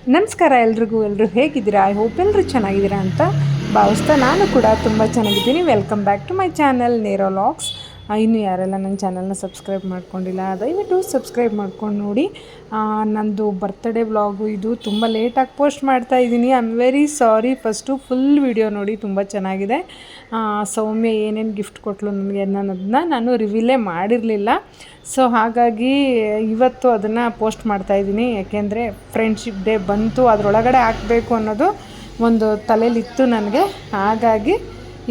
ನಮಸ್ಕಾರ ಎಲ್ಲರೂ ಹೇಗಿದ್ದೀರಾ? ಐ ಹೋಪ್ ಎಲ್ಲರೂ ಚೆನ್ನಾಗಿದ್ದೀರಾ ಅಂತ ಭಾವಿಸ್ತಾ ನಾನು ಕೂಡ ತುಂಬ ಚೆನ್ನಾಗಿದ್ದೀನಿ. Welcome back to my channel Nero logs. ಇನ್ನು ಯಾರೆಲ್ಲ ನನ್ನ ಚಾನಲ್ನ ಸಬ್ಸ್ಕ್ರೈಬ್ ಮಾಡ್ಕೊಂಡಿಲ್ಲ ದಯವಿಟ್ಟು ಸಬ್ಸ್ಕ್ರೈಬ್ ಮಾಡ್ಕೊಂಡು ನೋಡಿ. ನಂದು ಬರ್ತ್ಡೇ ವ್ಲಾಗು ಇದು ತುಂಬ ಲೇಟಾಗಿ ಪೋಸ್ಟ್ ಮಾಡ್ತಾಯಿದ್ದೀನಿ. I am very sorry. First full video ನೋಡಿ, ತುಂಬ ಚೆನ್ನಾಗಿದೆ. ಸೌಮ್ಯ ಏನೇನು ಗಿಫ್ಟ್ ಕೊಟ್ಟಳು ನನಗೆ ಅನ್ನೋದನ್ನ ನಾನು ರಿವೀಲೇ ಮಾಡಿರಲಿಲ್ಲ. ಸೊ ಹಾಗಾಗಿ ಇವತ್ತು ಅದನ್ನು ಪೋಸ್ಟ್ ಮಾಡ್ತಾಯಿದ್ದೀನಿ. ಯಾಕೆಂದರೆ ಫ್ರೆಂಡ್ಶಿಪ್ ಡೇ ಬಂತು, ಅದರೊಳಗಡೆ ಹಾಕಬೇಕು ಅನ್ನೋದು ಒಂದು ತಲೆಯಲ್ಲಿತ್ತು ನನಗೆ. ಹಾಗಾಗಿ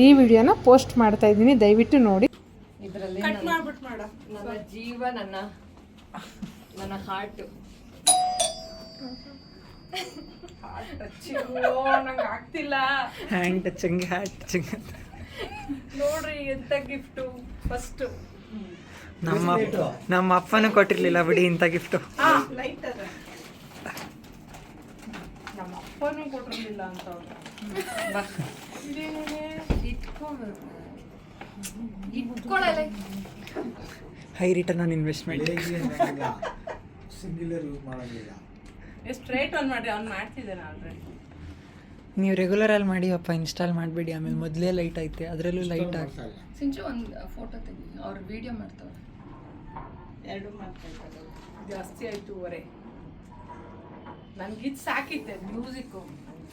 ಈ ವಿಡಿಯೋನ ಪೋಸ್ಟ್ ಮಾಡ್ತಾಯಿದ್ದೀನಿ, ದಯವಿಟ್ಟು ನೋಡಿ. ಇದರಲ್ಲಿ ನನ್ನ ಜೀವ, ನನ್ನ ಹಾರ್ಟು ನಂಗೆ ಆಗ್ತಿಲ್ಲ. Hand touching, heart touching. ನೋಡ್ರಿ ಎಂತ ಗಿಫ್ಟು. ಫಸ್ಟ್ ನಮ್ಮ ಅಪ್ಪನೂ ಕೊಟ್ಟಿರ್ಲಿಲ್ಲ ಬಿಡಿ ಇಂಥ ಗಿಫ್ಟು. ನಮ್ಮ ಅಪ್ಪನೂ ಕೊಟ್ಟಿರ್ಲಿಲ್ಲ ಅಂತ ಇಟ್ಕೊಳ್ಳಲ್ಲ. High return on investment. ಎಷ್ಟು ರೇಟ್ ಆನ್ ಮಾಡ್ರಿ, ಅವ್ನು ಮಾಡ್ತಿದ್ದಾನೆ ಆಲ್ರೆಡಿ. ನೀವು ರೆಗ್ಯುಲರಲ್ಲಿ ಮಾಡಿ ಅಪ್ಪ, ಇನ್ಸ್ಟಾಲ್ ಮಾಡಬೇಡಿ. ಆಮೇಲೆ ಮೊದಲೇ ಲೈಟ್ ಐತೆ, ಅದರಲ್ಲೂ ಲೈಟ್ ಆಗಿ. ಸಿಂಚು ಒಂದು ಫೋಟೋ ತೆಗಿ, ಅವ್ರು ವಿಡಿಯೋ ಮಾಡ್ತಾವ್ರೆ. ಎರಡು ಮಾಡ್ತಾ ಜಾಸ್ತಿ ಆಯ್ತು ವರೆ. ನನಗಿದು ಸಾಕಿತ್ತೆ ಮ್ಯೂಸಿಕ್ಕು,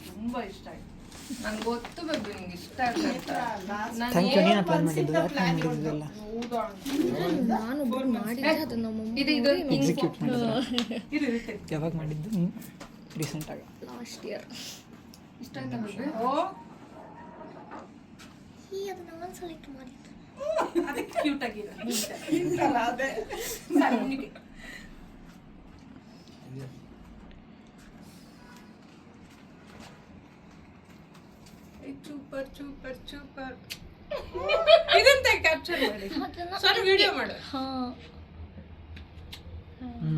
ತುಂಬ ಇಷ್ಟ ಆಯ್ತು. ನಂಗೆ ಗೊತ್ತು ಬೇಬಿ ನಿಂಗೆ ಇಷ್ಟ ಆಗುತ್ತೆ. ಯಾವಾಗ ಮಾಡಿದ್ದು? ರೀಸೆಂಟಾಗಿ ಲಾಸ್ಟ್ ಇಯರ್. ಇಷ್ಟ ಆಯ್ತಾ ಬೇಬಿ? ಅದನ್ನ ಸೆಲೆಕ್ಟ್ ಮಾಡಿದ್ದು ಅದಕ್ಕೆ ಕ್ಯೂಟ್ ಆಗಿದೆ. ಅದೇ ಸಣ್ಣಗೆ ಸೂಪರ್ ಸೂಪರ್ ಸೂಪರ್. ಇದಂತ ಕ್ಯಾಪ್ಚರ್ ಮಾಡಿ ಸ್ವಲ್ಪ ವಿಡಿಯೋ ಮಾಡು.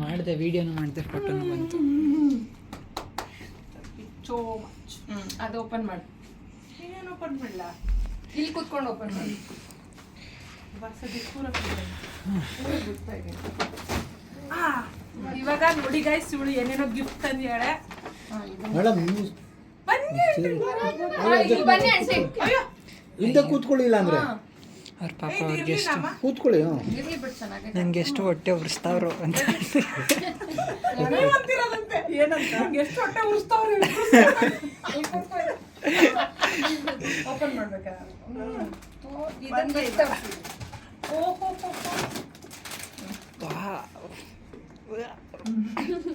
ಮಾಡಿದೆ, ವಿಡಿಯೋನು ಮಾಡಿದೆ, ಫೋಟೋನು ಬಂತು. So much. ಅದು ಓಪನ್ ಮಾಡು. ನೀನೇನು ಓಪನ್ ಮಾಡಲ್ಲ, ಇಲ್ಲಿ ಕೂತ್ಕೊಂಡು ಓಪನ್ ಮಾಡಿ. ಇವಾಗ ನೋಡಿ ಗೈಸ್, ಇವಳು ಏನೇನೋ ಗಿಫ್ಟ್ ತಂದಿದ್ದಾಳೆ. ಹಿಂದೆ ಕೂತ್ಕೊಳ್ಳಿಲ್ಲ ಅಂದ್ರೆ ಅವ್ರ ಪಾಪ ಅವ್ರಿಗೆ ಎಷ್ಟು ಕೂತ್ಕೊಳ್ಳಿ. ನನಗೆ ಎಷ್ಟು ಹೊಟ್ಟೆ ಉರಿಸ್ತಾವ್ರು ಅಂತ. ಎಷ್ಟು ಹೊಟ್ಟೆ ಉರಿಸ್ತಾವ್ರಿ. ಓಪನ್ ಮಾಡ್ಬೇಕಾ?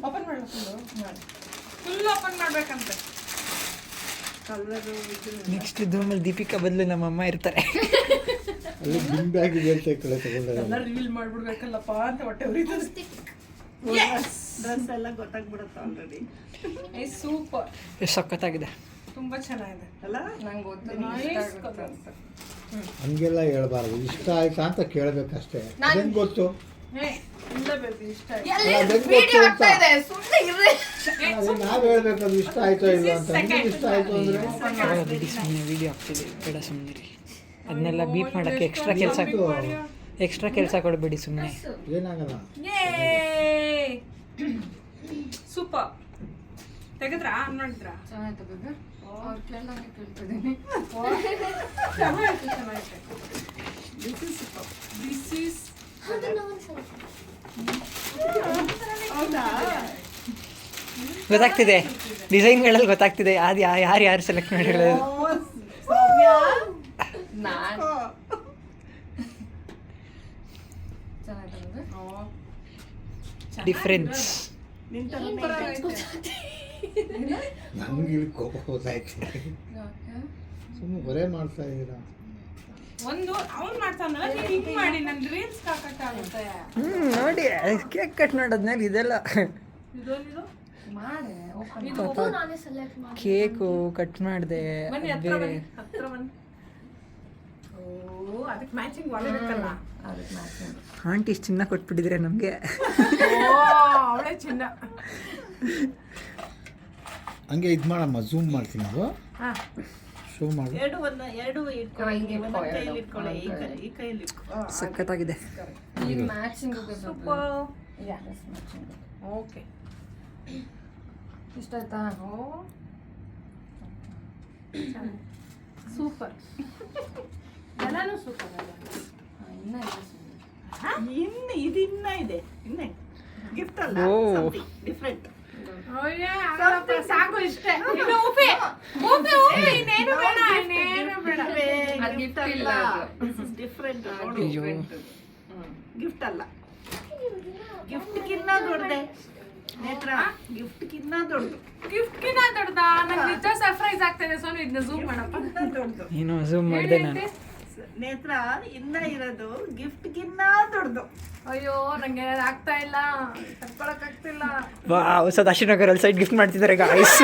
ಓಪನ್ ಮಾಡ, ಫುಲ್ ಓಪನ್ ಮಾಡ್ಬೇಕಂತೆ. ನೆಕ್ಸ್ಟ್ ಧೂಮಲ್ಲಿ ದೀಪಿಕಾ ಬದಲು ನಮ್ಮಮ್ಮ ಇರ್ತಾರೆ. ಅಲ್ಲಿ ಬಿಂಬಾಗಿ ರಿವೀಲ್ ಮಾಡ್ಬಿಡ್ಬೇಕಲ್ಲಪ್ಪ ಅಂತ ಹೊಟ್ಟೆ ಉರಿತದೆ. ಡ್ರೆಸ್ ಎಲ್ಲ ಗೊತ್ತಾಗ್ಬಿಡುತ್ತೆ ಆಲ್ರೆಡಿ. ಸೂಪರ್, ಎಷ್ಟು ಸಖತ್ತಾಗಿದೆ, ತುಂಬಾ ಚೆನ್ನಾಗಿದೆ ಅಲ್ಲ? ನಂಗೆ ಗೊತ್ತು. ಹಂಗೆಲ್ಲ ಹೇಳ್ಬಾರ್ದು. ಇಷ್ಟ ಆಯ್ತಾ ಅಂತ ಕೇಳ್ಬೇಕಷ್ಟೇ. ಅದೇನ್ ಗೊತ್ತು? ಇಲ್ಲ ಬೇಬಿ, ಇಷ್ಟ ನಾವ್ ಹೇಳ್ಬೇಕದು ಇಷ್ಟ ಆಯ್ತೋ ಇಲ್ಲ ಅಂತ. ನಿಮ್ಗೆ ಇಷ್ಟ ಆಯ್ತು ಅಂದ್ರೆ ಬಿಡಿ, ಸುಮ್ಮನೆ ವಿಡಿಯೋ ಆಗ್ತಿದೆ, ಬೇಡ ಸುಮ್ಮನಿರಿ. ಅದನ್ನೆಲ್ಲ ಬೀಪ್ ಮಾಡೋಕ್ಕೆ ಎಕ್ಸ್ಟ್ರಾ ಕೆಲಸ ಕೊಡಬೇಡಿ ಸುಮ್ಮನೆ. ಏನಾಗಲ್ಲ. ಸೂಪರ್. ತೆಗೆದ್ರಾ? ನೋಡಿದ್ರ? ಚೆನ್ನಾಯ್ತು ಬೇಬಿ. ಅವ್ರು ಕೇಳ್ದಂಗೆ ಕೇಳ್ತಿದ್ದೀನಿ. ಚೆನ್ನಾಯ್ತು. This is super. This is ಗೊತ್ತಾಗ್ತಿದೆ, ಡಿಸೈನ್ಗಳಲ್ಲಿ ಗೊತ್ತಾಗ್ತಿದೆ ಅದು ಯಾರು ಸೆಲೆಕ್ಟ್ ಮಾಡಿರೋದು. ಡಿಫ್ರೆನ್ಸ್. ನಮ್ಗೆ ಇಲ್ಲಿ ಕೋಪ ಹೋದಾಯ್ತು. ಸುಮ್ಮನೆ ಬರೇ ಮಾಡ್ತಾ ಇದ್ದೀರಾ. ಒಂದು ಅವ್ನು ಮಾಡ್ತಾನಲ್ಲ, ನೀವು ಹಿಂಗೆ ಮಾಡಿ ನನ್ನ ರೀಲ್ಸ್ ಹಾಕಕ್ಕಾಗುತ್ತೆ. ನೋಡಿ, ಕೇಕ್ ಕಟ್ ಮಾಡೋದ್ಮೇಲೆ ಇದೆಲ್ಲ ಕೇಕು ಕಟ್ ಮಾಡಿದೆ. ಬೇರೆ ಅದಕ್ಕೆ ಮ್ಯಾಚಿಂಗ್ ಒಳ್ಳೆಬೇಕಲ್ಲ. ಆಂಟಿ ಚಿನ್ನ ಕೊಟ್ಬಿಟ್ಟಿದ್ರೆ ನಮಗೆ. ಅವಳೇ ಚಿನ್ನ. ಹಂಗೆ ಇದು ಮಾಡಮ್ಮ, ಝೂಮ್ ಮಾಡ್ತೀನಿ. ಅದು ಶೋ ಮಾಡಿ. ಸಖತ್ತಾಗಿದೆ. ಓಕೆ, ಇಷ್ಟ ಆಯ್ತಾ? ಸೂಪರ್, ಎಲ್ಲಾನು ಸೂಪರ್ ಅಲ್ಲ. ಇನ್ನ ಇದೆ ಸುಮ್ಮನೆ. ಇನ್ನ ಇದೆ ಇನ್ನೇ ಗಿಫ್ಟ್ ಅಲ್ಲ, ಡಿಫ್ರೆಂಟ್. ಸಾಕು ಇಷ್ಟೇ. ಇನ್ನು ಊಪಿ, ಊಪಿ, ಊಪಿ, ಇನ್ನೇನು ಬೇಡ, ಇನ್ನೇನು ಬೇಡ. ಅದು gift ಇಲ್ಲ ಅದು. Different Different. ಗಿಫ್ಟ್ ಅಲ್ಲ, ಗಿಫ್ಟ್ಗಿನ್ನ ದೊಡ್ಡದೆ ನೇತ್ರ, ಗಿಫ್ಟ್ಗಿನ್ನ ದೊಡ್ಡದು, ಗಿಫ್ಟ್ಗಿನ ದೊಡ್ಡದಾ? ನಂಗೆ ನಿಜ ಸರ್ಪ್ರೈಸ್ ಆಗ್ತದೆ. ಸೋನು ಇದನ್ನ ಝೂಮ್ ಮಾಡಪ್ಪ. ದೊಡ್ಡದು ನೀನು ಝೂಮ್ ಮಾಡಿದೆ ನಾನು. ನೇತ್ರ ಇನ್ನ ಇರೋದು ಗಿಫ್ಟ್ಗಿನ್ನ ದೊಡ್ಡದು. ಅಯ್ಯೋ ನಂಗೆ ಆಗ್ತಾ ಇಲ್ಲ, ತಡ್ಕೊಳಕ್ ಆಗ್ತಿಲ್ಲ. ವಾ ಹೊಸ ದಾಶಿನಗರಲ್ಲಿ ಸೈಡ್ ಗಿಫ್ಟ್ ಮಾಡ್ತಿದ್ದಾರೆ ಗಾಯ್ಸ್.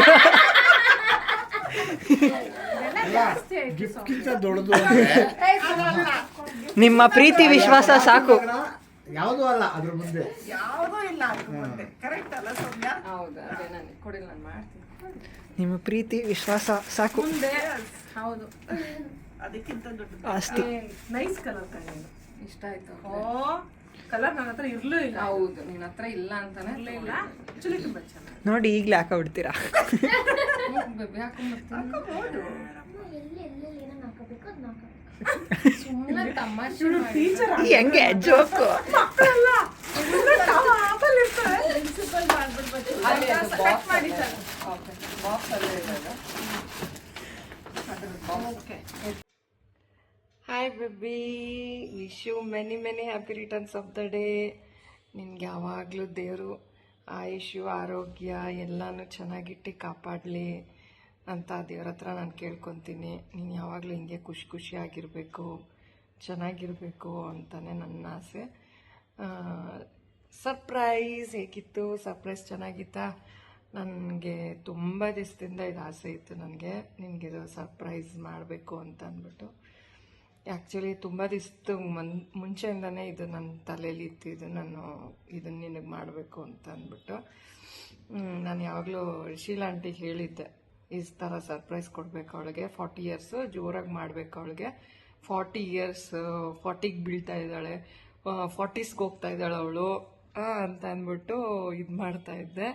ಗಿಫ್ಟ್ಗಿಂತ ದೊಡ್ಡದು ಅಂದ್ರೆ ನಿಮ್ಮ ಪ್ರೀತಿ ವಿಶ್ವಾಸ ಸಾಕು. ಯಾವುದೂ ಅಲ್ಲ ಅದ್ರ ಮುಂದೆ. ಯಾವುದೂ ಇಲ್ಲ ಅದ್ರ ಮುಂದೆ. ಕರೆಕ್ಟ್ ಅಲ್ಲ ಸೌಮ್ಯ? ಹೌದು, ಅದೇ ನಾನು ಕೊಡಿಲ್ಲ, ನಾನು ಮಾಡ್ತೀನಿ. ನಿಮ್ಮ ಪ್ರೀತಿ ವಿಶ್ವಾಸ ಸಾಕು. ಮುಂದೆ ಹೌದು. ಅದಕ್ಕಿಂತ ದೊಡ್ಡದು ಆಸ್ತಿ. ನೈಸ್ ಕಲರ್ ಕಣ್ಣ. ಇಷ್ಟ ಆಯ್ತು. ಓ, ಕಲರ್ ನನ್ನ ಹತ್ರ ಇರ್ಲೂ ಇಲ್ಲ. ಹೌದು, ನಿನ್ನ ಹತ್ರ ಇಲ್ಲ ಅಂತಾನೆ ಇಲ್ಲ, ಆಕ್ಚುಲಿ ತುಂಬಾ ಚೆನ್ನಾಗಿ. ನೋಡಿ ಈಗಲೇ ಹಾಕೊಂಡ್ಬಿಡ್ತೀರಾ. ಬೇಬಿ ಹಾಕೊಂಡ್ಬರ್ತೀನಿ. ಹೌದು. ಸುಮ್ಮನೆ ತಮಾಷೆ ಮಾಡಿ. ಟೀಚರ್ ಹೆಂಗೆ ಜೋಕು. ಮಕ್ಕಳಲ್ಲ, ಆಪಲ್ ಇರ್ತಾರೆ. ಪ್ರಿನ್ಸಿಪಲ್ ಮಾಡ್ಬಿಡ್ಬೇಕು. ಅಲ್ಲೇ ಅದು ಕಟ್ ಬಾಕ್ಸ್ ಮಾಡಿ ಅಲ್ಲೇ ಸರ್. ಇದೆ. ಓಕೆ, ಬಾಕ್ಸ್ ಅಲ್ಲೇ ಇದೆ ಅದು. Okay. Hi baby, wish you many many happy returns of the day. ನಿನ್ಗೆ ಯಾವಾಗಲೂ ದೇವರು ಆಯುಷು ಆರೋಗ್ಯ ಎಲ್ಲನೂ ಚೆನ್ನಾಗಿಟ್ಟು ಕಾಪಾಡಲಿ ಅಂತ ದೇವ್ರ ಹತ್ರ ನಾನು ಕೇಳ್ಕೊತೀನಿ. ನೀನು ಯಾವಾಗಲೂ ಹಿಂಗೆ ಖುಷಿ ಖುಷಿಯಾಗಿರಬೇಕು, ಚೆನ್ನಾಗಿರಬೇಕು ಅಂತಲೇ ನನ್ನ ಆಸೆ. ಸರ್ಪ್ರೈಸ್ ಹೇಗಿತ್ತು? ಸರ್ಪ್ರೈಸ್ ಚೆನ್ನಾಗಿತ್ತಾ? ನನಗೆ ತುಂಬ ದಿವಸದಿಂದ ಇದು ಆಸೆ ಇತ್ತು ನನಗೆ, ನಿನಗಿದು ಸರ್ಪ್ರೈಸ್ ಮಾಡಬೇಕು ಅಂತ ಅಂದ್ಬಿಟ್ಟು. ಆ್ಯಕ್ಚುಲಿ ತುಂಬ ದಿವಸದ ಮುಂಚೆಯಿಂದನೇ ಇದು ನನ್ನ ತಲೆಯಲ್ಲಿ ಇತ್ತು, ನಾನು ಇದನ್ನು ನಿನಗೆ ಮಾಡಬೇಕು ಅಂತ ಅಂದ್ಬಿಟ್ಟು. ನಾನು ಯಾವಾಗಲೂ ಶೀಲಾ ಆಂಟಿಗೆ ಹೇಳಿದ್ದೆ, ಈ ಥರ ಸರ್ಪ್ರೈಸ್ ಕೊಡಬೇಕು ಅವಳಿಗೆ. 40 ಇಯರ್ಸು ಜೋರಾಗಿ ಮಾಡಬೇಕು ಅವಳಿಗೆ. 40 ಇಯರ್ಸ್ 40ಗೆ ಬೀಳ್ತಾ ಇದ್ದಾಳೆ, 40ಸ್ಗೆ ಹೋಗ್ತಾ ಇದ್ದಾಳೆ ಅವಳು ಅಂತ ಅಂದ್ಬಿಟ್ಟು ಇದು ಮಾಡ್ತಾಯಿದ್ದೆ.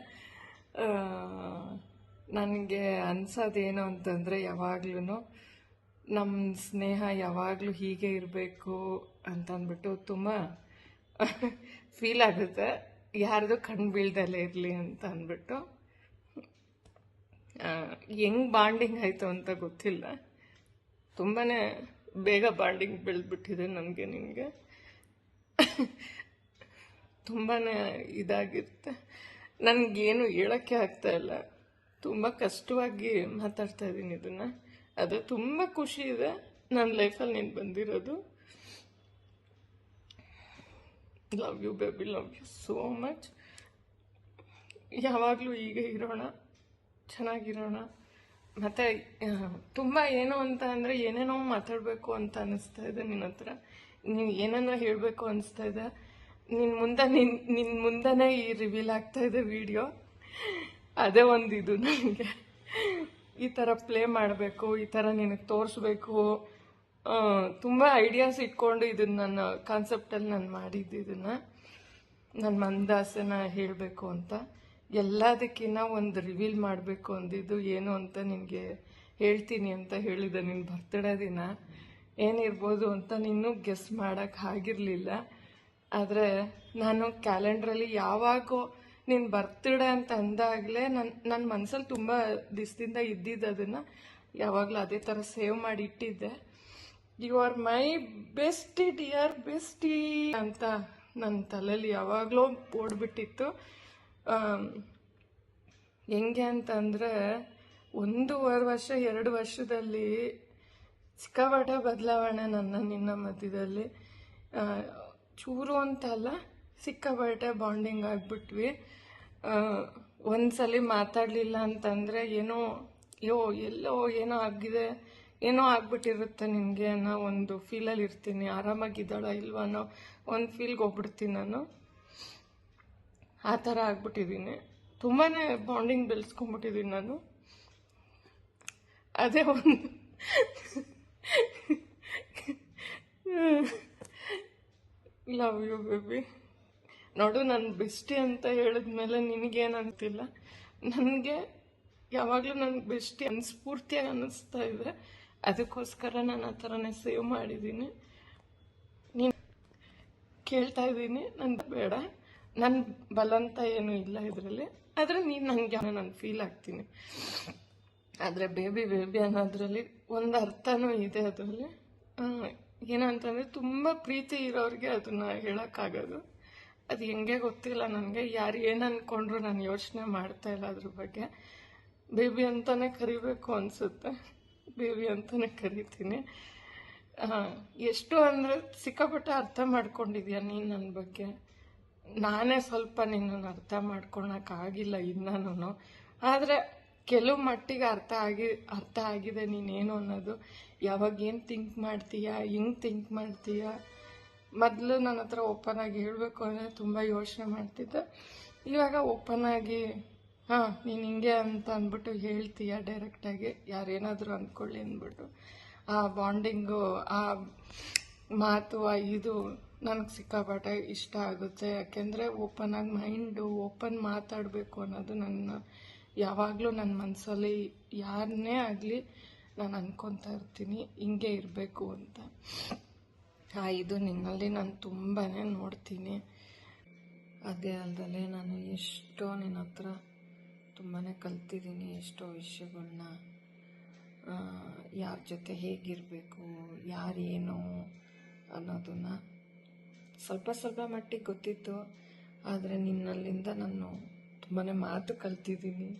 ನನಗೆ ಅನ್ಸೋದೇನು ಅಂತಂದರೆ, ಯಾವಾಗ್ಲೂ ನಮ್ಮ ಸ್ನೇಹ ಯಾವಾಗಲೂ ಹೀಗೆ ಇರಬೇಕು ಅಂತಂದ್ಬಿಟ್ಟು ತುಂಬ ಫೀಲ್ ಆಗುತ್ತೆ, ಯಾರ್ದು ಕಣ್ಣು ಬೀಳ್ದಲ್ಲೇ ಇರಲಿ ಅಂತ ಅಂದ್ಬಿಟ್ಟು. ಹೆಂಗೆ ಬಾಂಡಿಂಗ್ ಆಯಿತು ಅಂತ ಗೊತ್ತಿಲ್ಲ, ತುಂಬಾ ಬೇಗ ಬಾಂಡಿಂಗ್ ಬೆಳೆದ್ಬಿಟ್ಟಿದೆ ನನಗೆ ನಿನಗೆ. ತುಂಬಾ ಇದಾಗಿರುತ್ತೆ, ನನಗೇನು ಹೇಳೋಕ್ಕೆ ಆಗ್ತಾಯಿಲ್ಲ, ತುಂಬ ಕಷ್ಟವಾಗಿ ಮಾತಾಡ್ತಾ ಇದ್ದೀನಿ ಇದನ್ನು. ಅದು ತುಂಬ ಖುಷಿ ಇದೆ ನನ್ನ ಲೈಫಲ್ಲಿ ನೀನು ಬಂದಿರೋದು. Love you baby, love you so much. ಯಾವಾಗಲೂ ಹೀಗೆ ಇರೋಣ, ಚೆನ್ನಾಗಿರೋಣ. ಮತ್ತು ತುಂಬ ಏನು ಅಂತ ಅಂದರೆ, ಏನೇನೋ ಮಾತಾಡಬೇಕು ಅಂತ ಅನ್ನಿಸ್ತಾ ಇದೆ ನಿನ್ನ ಹತ್ರ. ನೀವು ಏನೇನೋ ಹೇಳಬೇಕು ಅನಿಸ್ತಾ ಇದೆ. ನಿನ್ನ ಮುಂದೆನೇ ಈ ರಿವೀಲ್ ಆಗ್ತಾ ಇದೆ ವಿಡಿಯೋ. ಅದೇ ಒಂದು ಇದು ನನಗೆ, ಈ ಥರ ಪ್ಲೇ ಮಾಡಬೇಕು, ಈ ಥರ ನಿನಗೆ ತೋರಿಸ್ಬೇಕು. ತುಂಬ ಐಡಿಯಾಸ್ ಇಟ್ಕೊಂಡು ಇದನ್ನು ನನ್ನ ಕಾನ್ಸೆಪ್ಟಲ್ಲಿ ನಾನು ಮಾಡಿದ್ದು. ಇದನ್ನು ನನ್ನ ಮಂದಾಸೆನ ಹೇಳಬೇಕು ಅಂತ, ಎಲ್ಲದಕ್ಕಿಂತ ಒಂದು ರಿವೀಲ್ ಮಾಡಬೇಕು ಅಂದಿದ್ದು. ಏನು ಅಂತ ನಿನಗೆ ಹೇಳ್ತೀನಿ ಅಂತ ಹೇಳಿದೆ. ನಿನ್ನ ಬರ್ತ್ಡೇ ದಿನ ಏನಿರ್ಬೋದು ಅಂತ ನೀನು ಗೆಸ್ ಮಾಡೋಕ್ಕೆ ಆಗಿರಲಿಲ್ಲ. ಆದರೆ ನಾನು ಕ್ಯಾಲೆಂಡ್ರಲ್ಲಿ ಯಾವಾಗೋ ನಿನ್ನ ಬರ್ತ್ಡೇ ಅಂತ ಅಂದಾಗಲೇ ನನ್ನ ಮನಸ್ಸಲ್ಲಿ ತುಂಬ ದಿವಸದಿಂದ ಇದ್ದಿದ್ದು, ಅದನ್ನು ಯಾವಾಗಲೂ ಅದೇ ಥರ ಸೇವ್ ಮಾಡಿ ಇಟ್ಟಿದ್ದೆ. You are my bestie dear bestie ಅಂತ ನನ್ನ ತಲೆಯಲ್ಲಿ ಯಾವಾಗಲೂ ಓಡ್ಬಿಟ್ಟಿತ್ತು. ಹೆಂಗೆ ಅಂತಂದರೆ, 1.5 ವರ್ಷ 2 ವರ್ಷದಲ್ಲಿ ಸಿಕ್ಕಾಪಟ್ಟೆ ಬದಲಾವಣೆ ನಿನ್ನ ಮಧ್ಯದಲ್ಲಿ. ಚೂರು ಅಂತಲ್ಲ, ಸಿಕ್ಕಾಪಟ್ಟೆ ಬಾಂಡಿಂಗ್ ಆಗಿಬಿಟ್ವಿ. ಒಂದ್ಸಲಿ ಮಾತಾಡಲಿಲ್ಲ ಅಂತಂದರೆ ಏನೋ ಎಲ್ಲೋ ಏನೋ ಆಗಿದೆ, ಏನೋ ಆಗ್ಬಿಟ್ಟಿರುತ್ತೆ ನಿನಗೆ ಅನ್ನೋ ಒಂದು ಫೀಲಲ್ಲಿ ಇರ್ತೀನಿ. ಆರಾಮಾಗಿದ್ದಾಳ ಇಲ್ವ ಅನ್ನೋ ಒಂದು ಫೀಲ್ಗೆ ಹೋಗ್ಬಿಡ್ತೀನಿ ನಾನು. ಆ ಥರ ಆಗ್ಬಿಟ್ಟಿದ್ದೀನಿ, ತುಂಬಾ ಬಾಂಡಿಂಗ್ ಬೆಳೆಸ್ಕೊಂಡ್ಬಿಟ್ಟಿದ್ದೀನಿ ನಾನು. ಅದೇ ಒಂದು ಲವ್ ಯು ಬೇಬಿ. ನೋಡು, ನನ್ನ ಬೆಸ್ಟಿ ಅಂತ ಹೇಳಿದ್ಮೇಲೆ ನಿನಗೇನಂತಿಲ್ಲ, ನನಗೆ ಯಾವಾಗಲೂ ನನಗೆ ಬೆಸ್ಟ್ ಸ್ಫೂರ್ತಿಯಾಗಿ ಅನ್ನಿಸ್ತಾ ಇದೆ. ಅದಕ್ಕೋಸ್ಕರ ನಾನು ಆ ಥರನೇ ಸೇವ್ ಮಾಡಿದ್ದೀನಿ. ನೀನು ಕೇಳ್ತಾ ಇದ್ದೀನಿ, ನನಗೆ ಬೇಡ, ನನ್ನ ಬಲವಂತ ಏನೂ ಇಲ್ಲ ಇದರಲ್ಲಿ. ಆದರೆ ನೀನು ನನಗೆ ನಾನು ಫೀಲ್ ಆಗ್ತೀನಿ. ಆದರೆ ಬೇಬಿ ಅನ್ನೋದ್ರಲ್ಲಿ ಒಂದು ಅರ್ಥನೂ ಇದೆ. ಅದರಲ್ಲಿ ಏನಂತಂದರೆ ತುಂಬ ಪ್ರೀತಿ ಇರೋರಿಗೆ ಅದನ್ನು ಹೇಳೋಕ್ಕಾಗೋದು. ಅದು ಹೆಂಗೆ ಗೊತ್ತಿಲ್ಲ ನನಗೆ. ಯಾರು ಏನು ಅಂದ್ಕೊಂಡ್ರು ನಾನು ಯೋಚನೆ ಮಾಡ್ತಾಯಿಲ್ಲ ಅದ್ರ ಬಗ್ಗೆ. ಬೇಬಿ ಅಂತಲೇ ಕರಿಬೇಕು ಅನಿಸುತ್ತೆ. ಬೇಬಿ ಅಂತಲೇ ಕರಿತೀನಿ. ಎಷ್ಟು ಅಂದರೆ ಸಿಕ್ಕಾಪಟ್ಟೆ ಅರ್ಥ ಮಾಡ್ಕೊಂಡಿದ್ಯಾ ನೀನು ನನ್ನ ಬಗ್ಗೆ. ನಾನೇ ಸ್ವಲ್ಪ ನಿನ್ನನ್ನು ಅರ್ಥ ಮಾಡ್ಕೊಳಕ್ಕಾಗಿಲ್ಲ ಇನ್ನೂ. ಆದರೆ ಕೆಲವು ಮಟ್ಟಿಗೆ ಅರ್ಥ ಆಗಿದೆ ನೀನೇನು ಅನ್ನೋದು. ಯಾವಾಗ ಏನು ಥಿಂಕ್ ಮಾಡ್ತೀಯಾ, ಹೆಂಗೆ ಥಿಂಕ್ ಮಾಡ್ತೀಯಾ. ಮೊದಲು ನನ್ನ ಹತ್ರ ಓಪನ್ ಆಗಿ ಹೇಳಬೇಕು ಅಂದರೆ ತುಂಬ ಯೋಚನೆ ಮಾಡ್ತಿದ್ದೆ. ಇವಾಗ ಓಪನ್ ಆಗಿ ನೀನು ಹಿಂಗೆ ಅಂತ ಅಂದ್ಬಿಟ್ಟು ಹೇಳ್ತೀಯ ಡೈರೆಕ್ಟಾಗಿ, ಯಾರೇನಾದರೂ ಅಂದ್ಕೊಳ್ಳಿ ಅಂದ್ಬಿಟ್ಟು. ಆ ಬಾಂಡಿಂಗು, ಆ ಮಾತು, ಇದು ನನಗೆ ಸಿಕ್ಕಾಪಟ್ಟೆ ಇಷ್ಟ ಆಗುತ್ತೆ. ಯಾಕೆಂದರೆ ಓಪನ್ ಆಗಿ ಮೈಂಡು ಓಪನ್ ಮಾತಾಡಬೇಕು ಅನ್ನೋದು ಯಾವಾಗಲೂ ನನ್ನ ಮನಸ್ಸಲ್ಲಿ ಯಾರನ್ನೇ ಆಗಲಿ ನಾನು ಅನ್ಕೊತಾ ಇರ್ತೀನಿ, ಹಿಂಗೆ ಇರಬೇಕು ಅಂತ. ಇದು ನಿನ್ನಲ್ಲಿ ನಾನು ತುಂಬಾ ನೋಡ್ತೀನಿ. ಅದೇ ಅಲ್ಲದೆ ನಾನು ಎಷ್ಟೋ ನಿನ್ನ ಹತ್ರ ತುಂಬಾ ಕಲ್ತಿದ್ದೀನಿ. ಎಷ್ಟೋ ವಿಷಯಗಳನ್ನ, ಯಾರ ಜೊತೆ ಹೇಗಿರಬೇಕು, ಯಾರೇನು ಅನ್ನೋದನ್ನು ಸ್ವಲ್ಪ ಮಟ್ಟಿಗೆ ಗೊತ್ತಿತ್ತು. ಆದರೆ ನಿನ್ನಲ್ಲಿಂದ ನಾನು ತುಂಬಾ ಮಾತು ಕಲ್ತಿದ್ದೀನಿ.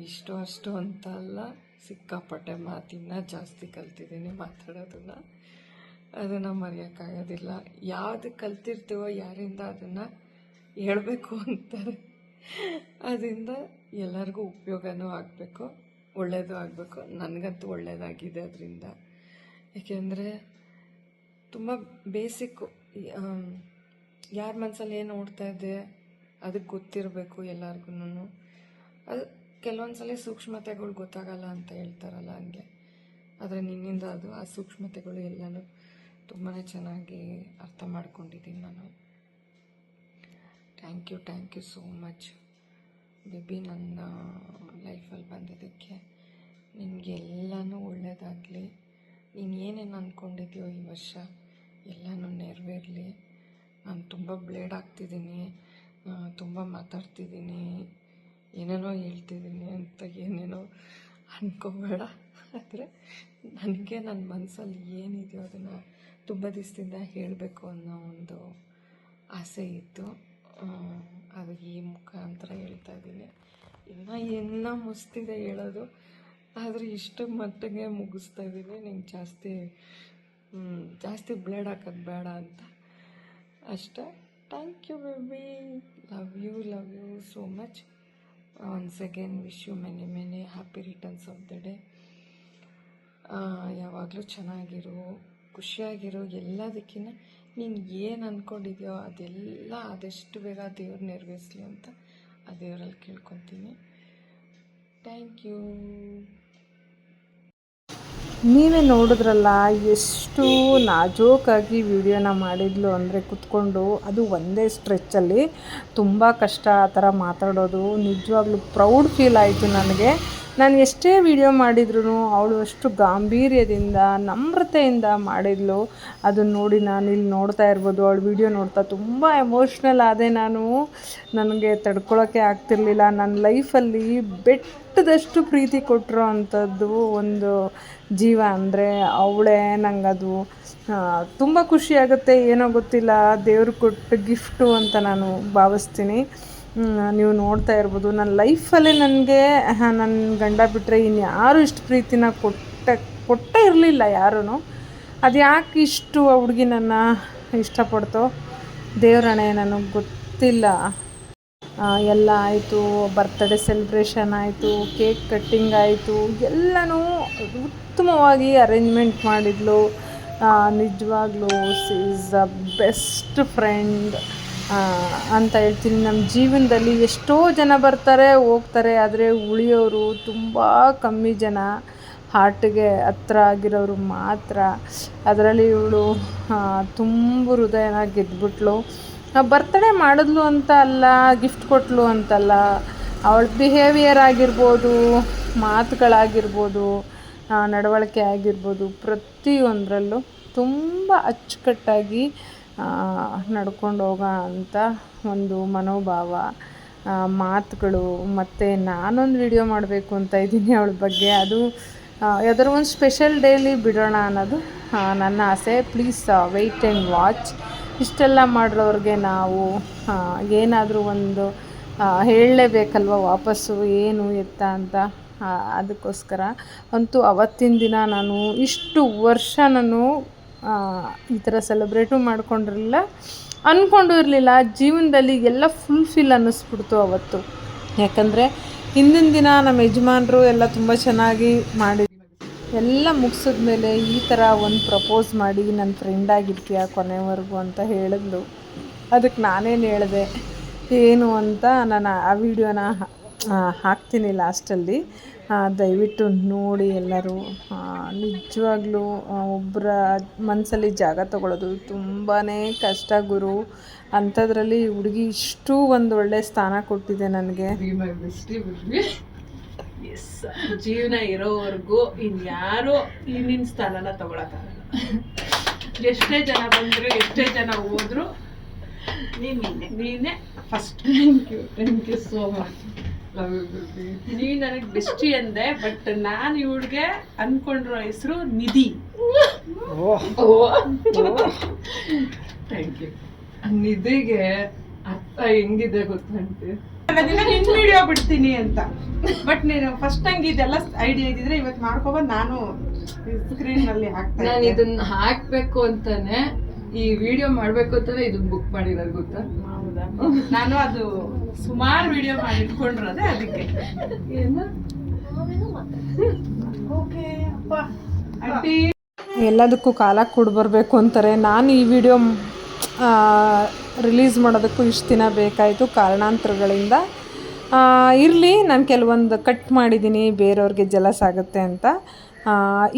ಇಷ್ಟು ಅಷ್ಟು ಅಂತ ಅಲ್ಲ, ಸಿಕ್ಕಾಪಟ್ಟೆ ಮಾತಿನ ಜಾಸ್ತಿ ಕಲ್ತಿದ್ದೀನಿ ಮಾತಾಡೋದನ್ನು. ಅದನ್ನು ಮರೆಯೋಕ್ಕಾಗೋದಿಲ್ಲ. ಯಾವುದು ಕಲ್ತಿರ್ತೀವೋ ಯಾರಿಂದ ಅದನ್ನು ಹೇಳಬೇಕು ಅಂತಾರೆ. ಅದರಿಂದ ಎಲ್ಲರಿಗೂ ಉಪಯೋಗನೂ ಆಗಬೇಕು, ಒಳ್ಳೆಯದು ಆಗಬೇಕು. ನನಗಂತೂ ಒಳ್ಳೆಯದಾಗಿದೆ ಅದರಿಂದ. ಏಕೆಂದರೆ ತುಂಬ ಬೇಸಿಕ್ಕು. ಯಾರ ಮನಸ್ಸಲ್ಲಿ ಏನು ಓಡ್ತಾ ಇದೆ ಅದಕ್ಕೆ ಗೊತ್ತಿರಬೇಕು ಎಲ್ಲರಿಗೂ. ಅದು ಕೆಲವೊಂದು ಸಲ ಸೂಕ್ಷ್ಮತೆಗಳು ಗೊತ್ತಾಗಲ್ಲ ಅಂತ ಹೇಳ್ತಾರಲ್ಲ, ಹಂಗೆ. ಆದರೆ ನಿನ್ನಿಂದ ಆ ಸೂಕ್ಷ್ಮತೆಗಳು ಎಲ್ಲನೂ ತುಂಬಾ ಚೆನ್ನಾಗಿ ಅರ್ಥ ಮಾಡ್ಕೊಂಡಿದ್ದೀನಿ ನಾನು. Thank you so much baby, ನನ್ನ ಲೈಫಲ್ಲಿ ಬಂದಿದ್ದಕ್ಕೆ. ನಿನಗೆಲ್ಲನೂ ಒಳ್ಳೆಯದಾಗಲಿ. ನೀನು ಏನೇನು ಅಂದ್ಕೊಂಡಿದ್ಯೋ ಈ ವರ್ಷ ಎಲ್ಲನೂ ನೆರವೇರಲಿ. ನಾನು ತುಂಬ ಬ್ಲೇಡ್ ಆಗ್ತಿದ್ದೀನಿ, ತುಂಬ ಮಾತಾಡ್ತಿದ್ದೀನಿ, ಏನೇನೋ ಹೇಳ್ತಿದ್ದೀನಿ ಅಂತ ಏನೇನೋ ಅಂದ್ಕೋಬೇಡ. ಆದರೆ ನನಗೆ ನನ್ನ ಮನಸ್ಸಲ್ಲಿ ಏನಿದೆಯೋ ಅದನ್ನು ತುಂಬ ದಿವಸದಿಂದ ಹೇಳಬೇಕು ಅನ್ನೋ ಒಂದು ಆಸೆ ಇತ್ತು. ಅದು ಈ ಮುಖಾಂತರ ಹೇಳ್ತಾ ಇದ್ದೀನಿ. ಇನ್ನೂ ಮುಸ್ತಿದೆ ಹೇಳೋದು, ಆದರೆ ಇಷ್ಟು ಮಟ್ಟಿಗೆ ಮುಗಿಸ್ತಾ ಇದ್ದೀನಿ. ನಿಂಗೆ ಜಾಸ್ತಿ ಬ್ಲೇಡ್ ಹಾಕೋದು ಬೇಡ ಅಂತ ಅಷ್ಟೇ. Thank you baby, love you so much. Once again wish you many happy returns of the day. ಯಾವಾಗಲೂ ಚೆನ್ನಾಗಿರು, ಖುಷಿಯಾಗಿರು. ಎಲ್ಲದಕ್ಕಿಂತ ನೀನು ಏನು ಅಂದ್ಕೊಂಡಿದ್ಯೋ ಅದೆಲ್ಲ ಆದಷ್ಟು ಬೇಗ ದೇವ್ರು ನೆರವೇರಿಸಲಿ ಅಂತ ಆ ದೇವರಲ್ಲಿ ಕೇಳ್ಕೊತೀನಿ. Thank you. ನೀವೇ ನೋಡಿದ್ರಲ್ಲ ಎಷ್ಟು ನಾಜೂಕಾಗಿ ವಿಡಿಯೋನ ಮಾಡಿದ್ಲು ಅಂದರೆ ಕುತ್ಕೊಂಡು. ಅದು ಒಂದೇ ಸ್ಟ್ರೆಚ್ಚಲ್ಲಿ ತುಂಬ ಕಷ್ಟ ಆ ಥರ ಮಾತಾಡೋದು. ನಿಜವಾಗ್ಲೂ ಪ್ರೌಡ್ ಫೀಲ್ ಆಯಿತು ನನಗೆ. ನಾನು ಎಷ್ಟೇ ವಿಡಿಯೋ ಮಾಡಿದ್ರೂ ಅವಳು ಅಷ್ಟು ಗಾಂಭೀರ್ಯದಿಂದ ನಮ್ರತೆಯಿಂದ ಮಾಡಿದ್ಲು. ಅದನ್ನು ನೋಡಿ ನಾನು ಇಲ್ಲಿ ನೋಡ್ತಾ ಇರ್ಬೋದು. ಅವಳು ವಿಡಿಯೋ ನೋಡ್ತಾ ತುಂಬ ಎಮೋಷ್ನಲ್ ಆದೆ ನಾನು. ನನಗೆ ತಡ್ಕೊಳಕ್ಕೆ ಆಗ್ತಿರ್ಲಿಲ್ಲ. ನನ್ನ ಲೈಫಲ್ಲಿ ಬೆಟ್ಟದಷ್ಟು ಪ್ರೀತಿ ಕೊಟ್ಟಿರೋ ಅಂಥದ್ದು ಒಂದು ಜೀವ ಅಂದರೆ ಅವಳೇ. ನನಗದು ತುಂಬ ಖುಷಿಯಾಗುತ್ತೆ. ಏನೋ ಗೊತ್ತಿಲ್ಲ, ದೇವ್ರು ಕೊಟ್ಟ ಗಿಫ್ಟು ಅಂತ ನಾನು ಭಾವಿಸ್ತೀನಿ. ನೀವು ನೋಡ್ತಾ ಇರ್ಬೋದು, ನನ್ನ ಲೈಫಲ್ಲೇ ನನಗೆ ನನ್ನ ಗಂಡ ಬಿಟ್ಟರೆ ಇನ್ಯಾರು ಇಷ್ಟು ಪ್ರೀತಿನ ಕೊಟ್ಟೇ ಇರಲಿಲ್ಲ ಯಾರೂ. ಅದು ಯಾಕೆ ಇಷ್ಟು ಆ ಹುಡುಗಿ ನನ್ನ ಇಷ್ಟಪಡ್ತೋ ದೇವರಣೆ ನನಗೆ ಗೊತ್ತಿಲ್ಲ. ಎಲ್ಲ ಆಯಿತು, ಬರ್ತ್ಡೇ ಸೆಲೆಬ್ರೇಷನ್ ಆಯಿತು, ಕೇಕ್ ಕಟ್ಟಿಂಗ್ ಆಯಿತು, ಎಲ್ಲನೂ ಉತ್ತಮವಾಗಿ ಅರೇಂಜ್ಮೆಂಟ್ ಮಾಡಿದ್ಲು. ನಿಜವಾಗ್ಲೂ she is the best friend ಅಂತ ಹೇಳ್ತೀನಿ. ನಮ್ಮ ಜೀವನದಲ್ಲಿ ಎಷ್ಟೋ ಜನ ಬರ್ತಾರೆ ಹೋಗ್ತಾರೆ, ಆದರೆ ಉಳಿಯೋರು ತುಂಬ ಕಮ್ಮಿ ಜನ. ಹಾರ್ಟಿಗೆ ಹತ್ರ ಆಗಿರೋರು ಮಾತ್ರ. ಅದರಲ್ಲಿ ಇವಳು ತುಂಬ ಹೃದಯನ ಗೆದ್ಬಿಟ್ಲು. ಬರ್ತ್ಡೇ ಮಾಡಿದ್ಲು ಅಂತ ಅಲ್ಲ, ಗಿಫ್ಟ್ ಕೊಟ್ಟಲು ಅಂತಲ್ಲ, ಅವಳ ಬಿಹೇವಿಯರ್ ಆಗಿರ್ಬೋದು, ಮಾತುಗಳಾಗಿರ್ಬೋದು, ನಡವಳಿಕೆ ಆಗಿರ್ಬೋದು, ಪ್ರತಿಯೊಂದರಲ್ಲೂ ತುಂಬ ಅಚ್ಚುಕಟ್ಟಾಗಿ ನಡ್ಕೊಂಡು ಹೋಗೋ ಅಂಥ ಒಂದು ಮನೋಭಾವ, ಮಾತುಗಳು. ಮತ್ತು ನಾನೊಂದು ವಿಡಿಯೋ ಮಾಡಬೇಕು ಅಂತ ಇದ್ದೀನಿ ಅವಳ ಬಗ್ಗೆ. ಅದು ಯಾವ್ದಾದ್ರು ಒಂದು ಸ್ಪೆಷಲ್ ಡೇಲಿ ಬಿಡೋಣ ಅನ್ನೋದು ನನ್ನ ಆಸೆ. Please weight and watch. ಇಷ್ಟೆಲ್ಲ ಮಾಡಿರೋರಿಗೆ ನಾವು ಏನಾದರೂ ಒಂದು ಹೇಳಲೇಬೇಕಲ್ವ ವಾಪಸ್ಸು ಏನು ಎತ್ತ ಅಂತ. ಅದಕ್ಕೋಸ್ಕರ ಅಂತೂ ಅವತ್ತಿನ ದಿನ ನಾನು ಇಷ್ಟು ವರ್ಷ ನಾನು ಈ ಥರ ಸೆಲೆಬ್ರೇಟು ಮಾಡ್ಕೊಂಡಿರಲಿಲ್ಲ, ಅಂದ್ಕೊಂಡು ಇರಲಿಲ್ಲ. ಜೀವನದಲ್ಲಿ ಎಲ್ಲ ಫುಲ್ಫಿಲ್ ಅನ್ನಿಸ್ಬಿಡ್ತು ಅವತ್ತು. ಯಾಕಂದರೆ ಹಿಂದಿನ ದಿನ ನಮ್ಮ ಯಜಮಾನರು ಎಲ್ಲ ತುಂಬ ಚೆನ್ನಾಗಿ ಮಾಡಿ ಎಲ್ಲ ಮುಗಿಸಿದ್ಮೇಲೆ ಈ ಥರ ಒಂದು ಪ್ರಪೋಸ್ ಮಾಡಿ ನನ್ನ ಫ್ರೆಂಡ್ ಆಗಿರ್ತೀಯ ಕೊನೆವರೆಗೂ ಅಂತ ಹೇಳಿದ್ಲು. ಅದಕ್ಕೆ ನಾನೇನು ಹೇಳಿದೆ ಏನು ಅಂತ ನಾನು ಆ ವಿಡಿಯೋನ ಹಾಕ್ತೀನಿ ಲಾಸ್ಟಲ್ಲಿ. ದಯವಿಟ್ಟು ನೋಡಿ ಎಲ್ಲರೂ. ನಿಜವಾಗ್ಲೂ ಒಬ್ಬರ ಮನಸ್ಸಲ್ಲಿ ಜಾಗ ತಗೊಳ್ಳೋದು ತುಂಬಾ ಕಷ್ಟ ಗುರು. ಅಂಥದ್ರಲ್ಲಿ ಹುಡುಗಿ ಇಷ್ಟು ಒಂದು ಒಳ್ಳೆ ಸ್ಥಾನ ಕೊಟ್ಟಿದೆ ನನಗೆ. ಎಸ್, ಜೀವನ ಇರೋವರೆಗೂ ಇನ್ಯಾರೋ ನಿನ್ನ ಸ್ಥಾನನ ತಗೊಳಕ್ಕಾಗಲ್ಲ. ಎಷ್ಟೇ ಜನ ಬಂದರು, ಎಷ್ಟೇ ಜನ ಹೋದ್ರು, ನೀನೇ first. Thank you so much. ನೀನು ನನಗೆ ಬೆಸ್ಟಿ ಅಂದೆ, ಬಟ್ ನಾನು ಇವಳಿಗೆ ಅನ್ಕೊಂಡಿರೋ ಹೆಸರು ನಿಧಿ. Thank you. ನಿಧಿಗೆ ಅರ್ಥ ಹೆಂಗಿದೆ ಗೊತ್ತಂತೆ. ನಿನ್ನ ವಿಡಿಯೋ ಬಿಡ್ತೀನಿ ಅಂತ, ಬಟ್ ನೀನು ಫಸ್ಟ್ ನಂಗೆ ಇದೆಲ್ಲ ಐಡಿಯಾ ಇದ್ದಿದ್ರೆ ಇವತ್ತು ಮಾಡ್ಕೊಬಂದು ನಾನು ಸ್ಕ್ರೀನ್ ನಲ್ಲಿ ಹಾಕ್ತೀನಿ. ನಾನು ಇದನ್ನ ಹಾಕ್ಬೇಕು ಅಂತಾನೆ, ಈ ವಿಡಿಯೋ ಮಾಡ್ಬೇಕು ಅಂತಾನೆ ಇದನ್ನ ಬುಕ್ ಮಾಡಿರೋದು ಗೊತ್ತಾ. ಹೌದಾ? ನಾನು ಅದು ಸುಮಾರು ವಿಡಿಯೋ ಮಾಡಿ ಇಟ್ಕೊಂಡಿರೋದೆ ಅದಕ್ಕೆ. ಓಕೆ ಅಪ್ಪ ಆಂಟಿ. ಎಲ್ಲದಕ್ಕೂ ಕಾಲ ಕೊಡ್ಬರ್ಬೇಕು ಅಂತಾರೆ. ನಾನು ಈ ವಿಡಿಯೋ ರಿಲೀಸ್ ಮಾಡೋದಕ್ಕೂ ಇಷ್ಟು ದಿನ ಬೇಕಾಯಿತು ಕಾರಣಾಂತರಗಳಿಂದ. ಇರಲಿ, ನಾನು ಕೆಲವೊಂದು ಕಟ್ ಮಾಡಿದ್ದೀನಿ, ಬೇರೆಯವ್ರಿಗೆ ಜಲಸ್ ಆಗುತ್ತೆ ಅಂತ.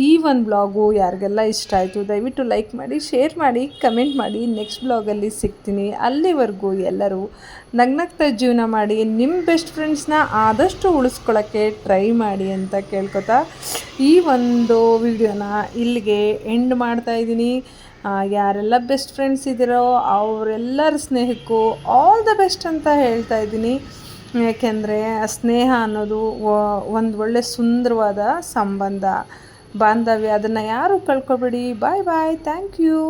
ಈ ಒಂದು ಬ್ಲಾಗು ಯಾರಿಗೆಲ್ಲ ಇಷ್ಟ ಆಯಿತು ದಯವಿಟ್ಟು ಲೈಕ್ ಮಾಡಿ, ಶೇರ್ ಮಾಡಿ, ಕಮೆಂಟ್ ಮಾಡಿ. ನೆಕ್ಸ್ಟ್ ಬ್ಲಾಗಲ್ಲಿ ಸಿಗ್ತೀನಿ. ಅಲ್ಲಿವರೆಗೂ ಎಲ್ಲರೂ ನಗ್ನಗ್ತಾ ಜೀವನ ಮಾಡಿ, ನಿಮ್ಮ ಬೆಸ್ಟ್ ಫ್ರೆಂಡ್ಸ್ನ ಆದಷ್ಟು ಉಳಿಸ್ಕೊಳ್ಳೋಕ್ಕೆ ಟ್ರೈ ಮಾಡಿ ಅಂತ ಕೇಳ್ಕೊತಾ ಈ ಒಂದು ವಿಡಿಯೋನ ಇಲ್ಲಿಗೆ ಎಂಡ್ ಮಾಡ್ತಾಯಿದ್ದೀನಿ. ಯಾರೆಲ್ಲ ಬೆಸ್ಟ್ ಫ್ರೆಂಡ್ಸ್ ಇದ್ದೀರೋ ಅವರೆಲ್ಲರ ಸ್ನೇಹಕ್ಕೂ ಆಲ್ ದ ಬೆಸ್ಟ್ ಅಂತ ಹೇಳ್ತಾ ಇದ್ದೀನಿ. ಯಾಕೆಂದರೆ ಸ್ನೇಹ ಅನ್ನೋದು ಒಂದು ಒಳ್ಳೆ ಸುಂದರವಾದ ಸಂಬಂಧ, ಬಾಂಧವ್ಯ. ಅದನ್ನು ಯಾರೂ ಕಳ್ಕೊಬೇಡಿ. ಬಾಯ್ ಬಾಯ್. Thank you.